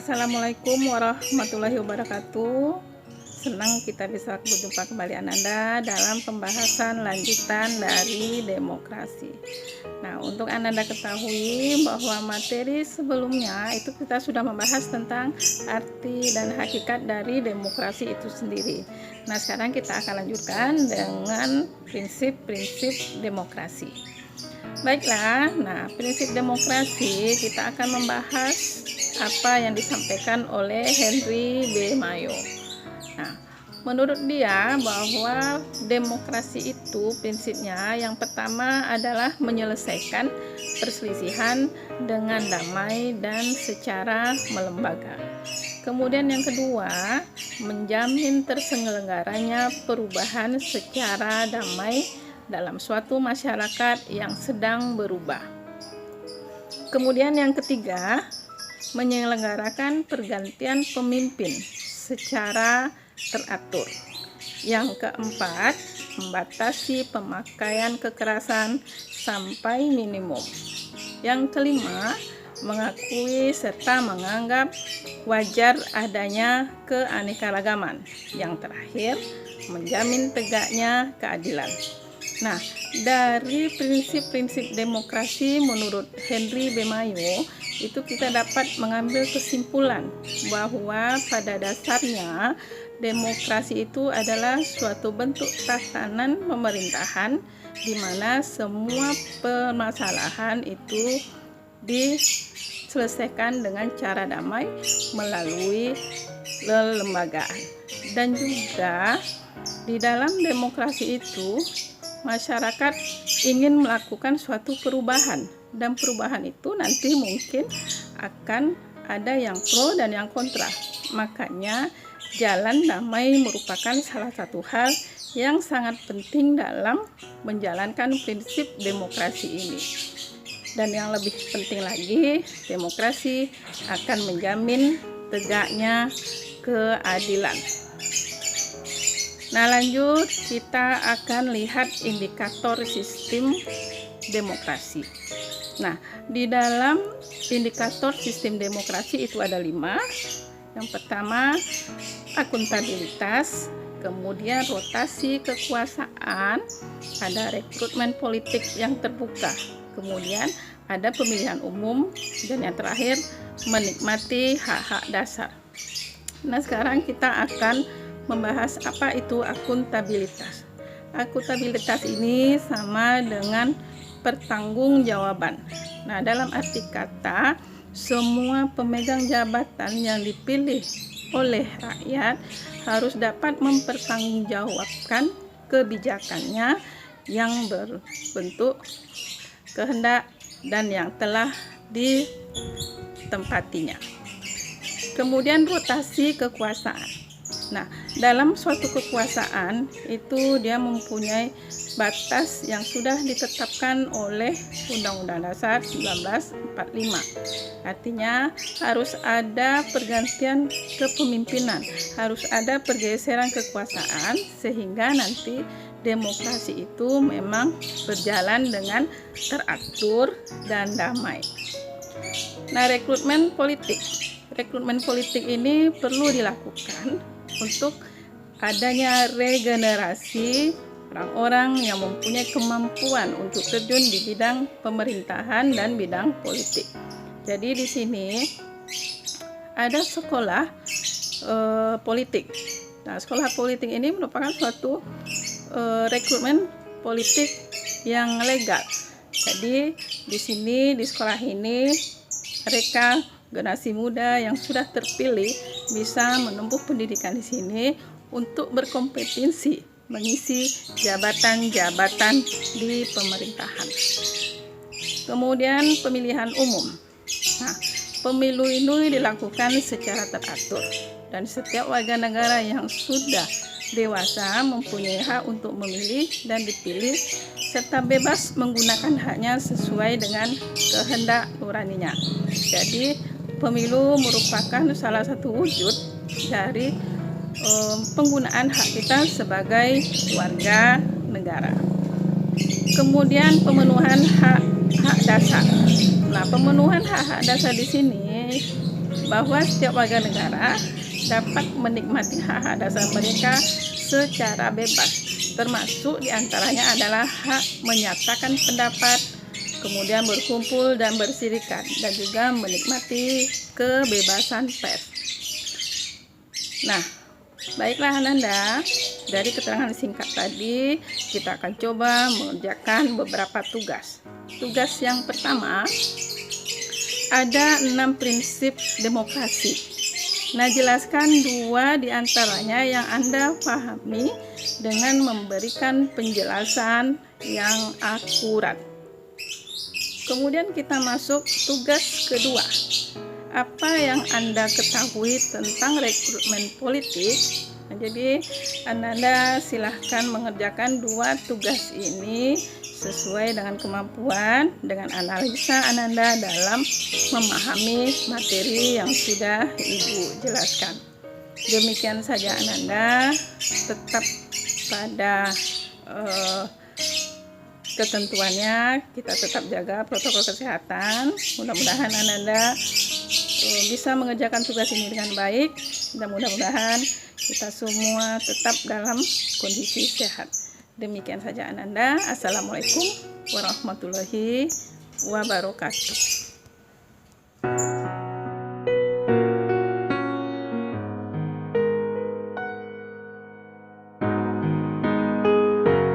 Assalamualaikum warahmatullahi wabarakatuh. Senang kita bisa berjumpa kembali Ananda dalam pembahasan lanjutan dari demokrasi. Nah, untuk Ananda ketahui bahwa materi sebelumnya itu kita sudah membahas tentang arti dan hakikat dari demokrasi itu sendiri. Nah, sekarang kita akan lanjutkan dengan prinsip-prinsip demokrasi. Baiklah, nah prinsip demokrasi kita akan membahas apa yang disampaikan oleh Henry B. Mayo. Nah, menurut dia bahwa demokrasi itu prinsipnya yang pertama adalah menyelesaikan perselisihan dengan damai dan secara melembaga. Kemudian yang kedua, menjamin terselenggaranya perubahan secara damai dalam suatu masyarakat yang sedang berubah. Kemudian yang ketiga, menyelenggarakan pergantian pemimpin secara teratur. Yang keempat, membatasi pemakaian kekerasan sampai minimum. Yang kelima, mengakui serta menganggap wajar adanya keanekaragaman. Yang terakhir, menjamin tegaknya keadilan. Nah, dari prinsip-prinsip demokrasi menurut Henry B. Mayo itu kita dapat mengambil kesimpulan bahwa pada dasarnya demokrasi itu adalah suatu bentuk tatanan pemerintahan di mana semua permasalahan itu diselesaikan dengan cara damai melalui kelembagaan. Dan juga di dalam demokrasi itu masyarakat ingin melakukan suatu perubahan, dan perubahan itu nanti mungkin akan ada yang pro dan yang kontra. Makanya jalan damai merupakan salah satu hal yang sangat penting dalam menjalankan prinsip demokrasi ini. Dan yang lebih penting lagi, demokrasi akan menjamin tegaknya keadilan. Nah, lanjut kita akan lihat indikator sistem demokrasi. Nah, di dalam indikator sistem demokrasi itu ada 5. Yang pertama, akuntabilitas, kemudian rotasi kekuasaan, ada rekrutmen politik yang terbuka, kemudian ada pemilihan umum, dan yang terakhir menikmati hak-hak dasar. Nah, sekarang kita akan membahas apa itu akuntabilitas. Akuntabilitas ini sama dengan pertanggungjawaban. Nah, dalam arti kata, semua pemegang jabatan yang dipilih oleh rakyat harus dapat mempertanggungjawabkan kebijakannya yang berbentuk kehendak dan yang telah ditempatinya. Kemudian rotasi kekuasaan. Nah, dalam suatu kekuasaan itu dia mempunyai batas yang sudah ditetapkan oleh Undang-Undang Dasar 1945. Artinya harus ada pergantian kepemimpinan, harus ada pergeseran kekuasaan sehingga nanti demokrasi itu memang berjalan dengan teratur dan damai. Nah, rekrutmen politik. Rekrutmen politik ini perlu dilakukan untuk adanya regenerasi orang-orang yang mempunyai kemampuan untuk terjun di bidang pemerintahan dan bidang politik. Jadi di sini ada sekolah politik. Nah, sekolah politik ini merupakan suatu rekrutmen politik yang legal. Jadi di sini di sekolah ini mereka generasi muda yang sudah terpilih bisa menempuh pendidikan di sini untuk berkompetensi mengisi jabatan-jabatan di pemerintahan. Kemudian pemilihan umum. Nah, pemilu ini dilakukan secara teratur dan setiap warga negara yang sudah dewasa mempunyai hak untuk memilih dan dipilih serta bebas menggunakan haknya sesuai dengan kehendak nuraninya. Jadi pemilu merupakan salah satu wujud dari penggunaan hak kita sebagai warga negara. Kemudian pemenuhan hak dasar. Nah, pemenuhan hak-hak dasar di sini bahwa setiap warga negara dapat menikmati hak-hak dasar mereka secara bebas, termasuk diantaranya adalah hak menyatakan pendapat, kemudian berkumpul dan berserikat, dan juga menikmati kebebasan pers. Nah, baiklah Ananda, dari keterangan singkat tadi kita akan coba mengerjakan beberapa tugas. Tugas yang pertama, ada 6 prinsip demokrasi. Nah, jelaskan 2 diantaranya yang Anda pahami dengan memberikan penjelasan yang akurat. Kemudian kita masuk tugas kedua. Apa yang Anda ketahui tentang rekrutmen politik? Nah, jadi Anda silahkan mengerjakan 2 tugas ini sesuai dengan kemampuan dengan analisa Ananda dalam memahami materi yang sudah Ibu jelaskan. Demikian saja Ananda, tetap pada ketentuannya, kita tetap jaga protokol kesehatan. Mudah-mudahan Ananda bisa mengerjakan tugas ini dengan baik, dan mudah-mudahan kita semua tetap dalam kondisi sehat. Demikian saja Ananda. Assalamualaikum warahmatullahi wabarakatuh.